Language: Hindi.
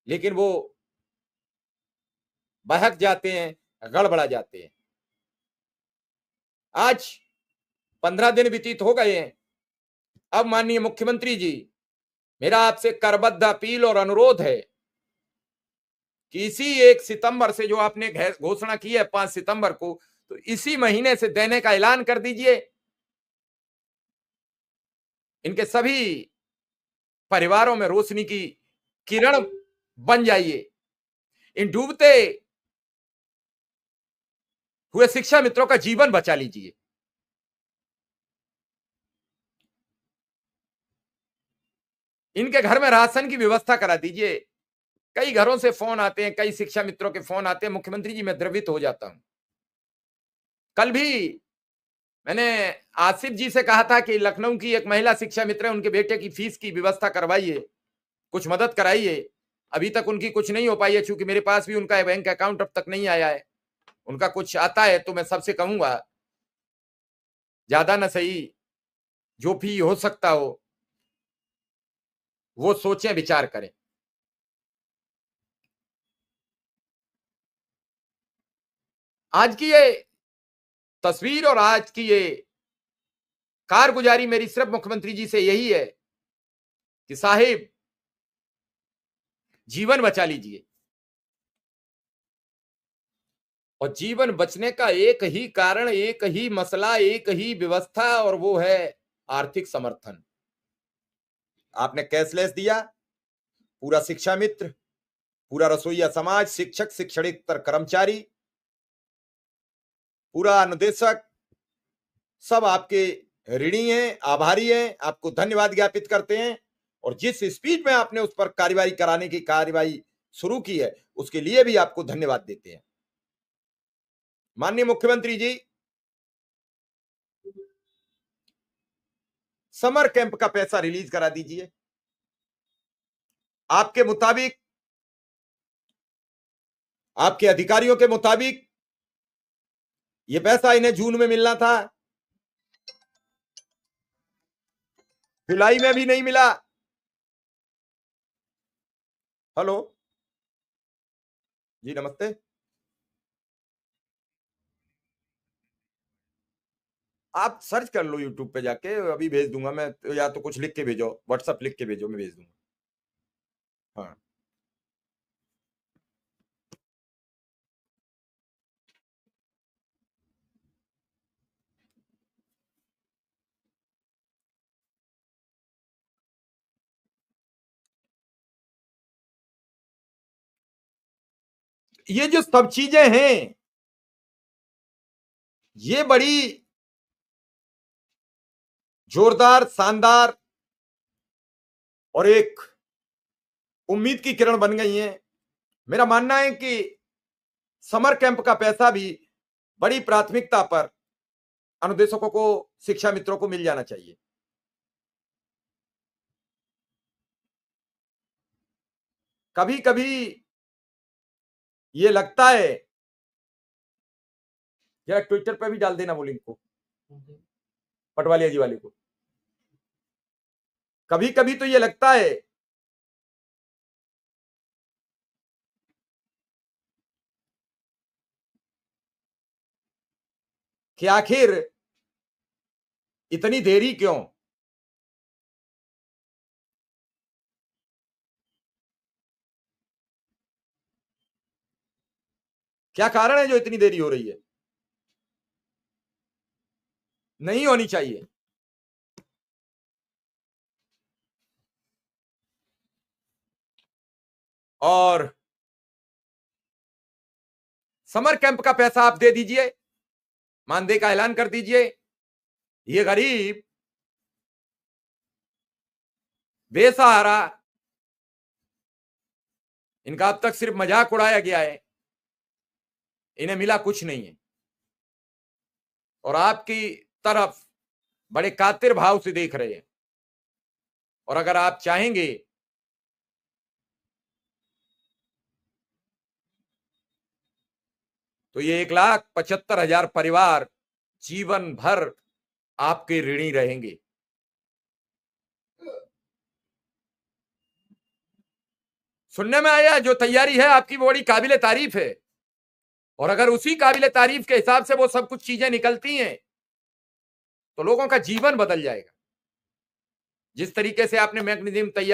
लेकिन वो बहक जाते हैं, गड़बड़ा जाते हैं। आज 15 दिन व्यतीत हो गए हैं। अब माननीय मुख्यमंत्री जी, मेरा आपसे करबद्ध अपील और अनुरोध है कि इसी 1 सितंबर से जो आपने घोषणा की है 5 सितंबर को, तो इसी महीने से देने का ऐलान कर दीजिए। इनके सभी परिवारों में रोशनी की किरण बन जाइए। इन डूबते हुए शिक्षा मित्रों का जीवन बचा लीजिए। इनके घर में राशन की व्यवस्था करा दीजिए। कई घरों से फोन आते हैं, कई शिक्षा मित्रों के फोन आते हैं, मुख्यमंत्री जी मैं द्रवित हो जाता हूं। कल भी मैंने आसिफ जी से कहा था कि लखनऊ की एक महिला शिक्षा मित्र है, उनके बेटे की फीस की व्यवस्था करवाइए, कुछ मदद कराइए। अभी तक उनकी कुछ नहीं हो पाई है, चूंकि मेरे पास भी उनका बैंक अकाउंट अब तक नहीं आया है। उनका कुछ आता है तो मैं सबसे कहूंगा, ज्यादा ना सही, जो भी हो सकता हो वो सोचें, विचार करें। आज की ये तस्वीर और आज की ये कारगुजारी मेरी सिर्फ मुख्यमंत्री जी से यही है कि साहिब जीवन बचा लीजिए। और जीवन बचने का एक ही कारण, एक ही मसला, एक ही व्यवस्था, और वो है आर्थिक समर्थन। आपने कैशलेस दिया, पूरा शिक्षा मित्र, पूरा रसोईया समाज, शिक्षक, शिक्षणेतर कर्मचारी, पूरा अनुदेशक, सब आपके ऋणी हैं, आभारी हैं, आपको धन्यवाद ज्ञापित करते हैं। और जिस स्पीड में आपने उस पर कार्यवाही कराने की कार्यवाही शुरू की है, उसके लिए भी आपको धन्यवाद देते हैं। माननीय मुख्यमंत्री जी, समर कैंप का पैसा रिलीज करा दीजिए। आपके मुताबिक, आपके अधिकारियों के मुताबिक ये पैसा इन्हें जून में मिलना था, जुलाई में भी नहीं मिला। हेलो जी, नमस्ते। आप सर्च कर लो यूट्यूब पे जाके, अभी भेज दूंगा मैं, या तो कुछ लिख के भेजो, व्हाट्सएप लिख के भेजो, मैं भेज दूंगा। हाँ, ये जो सब चीजें हैं, ये बड़ी जोरदार, शानदार और एक उम्मीद की किरण बन गई हैं। मेरा मानना है कि समर कैंप का पैसा भी बड़ी प्राथमिकता पर अनुदेशकों को, शिक्षा मित्रों को मिल जाना चाहिए। कभी कभी ये लगता है, जरा ट्विटर पे भी डाल देना वो लिंक को, पटवालिया जी वाले को। कभी कभी तो ये लगता है कि आखिर इतनी देरी क्यों। क्या कारण है जो इतनी देरी हो रही है। नहीं होनी चाहिए। और समर कैंप का पैसा आप दे दीजिए, मानदेय का ऐलान कर दीजिए। ये गरीब बेसहारा, इनका अब तक सिर्फ मजाक उड़ाया गया है, इन्हें मिला कुछ नहीं है। और आपकी तरफ बड़े कातिर भाव से देख रहे हैं। और अगर आप चाहेंगे तो ये 1,75,000 परिवार जीवन भर आपके ऋणी रहेंगे। सुनने में आया जो तैयारी है आपकी वो बड़ी काबिले तारीफ है, और अगर उसी काबिले तारीफ के हिसाब से वो सब कुछ चीजें निकलती हैं तो लोगों का जीवन बदल जाएगा। जिस तरीके से आपने मैकेनिज्म तैयार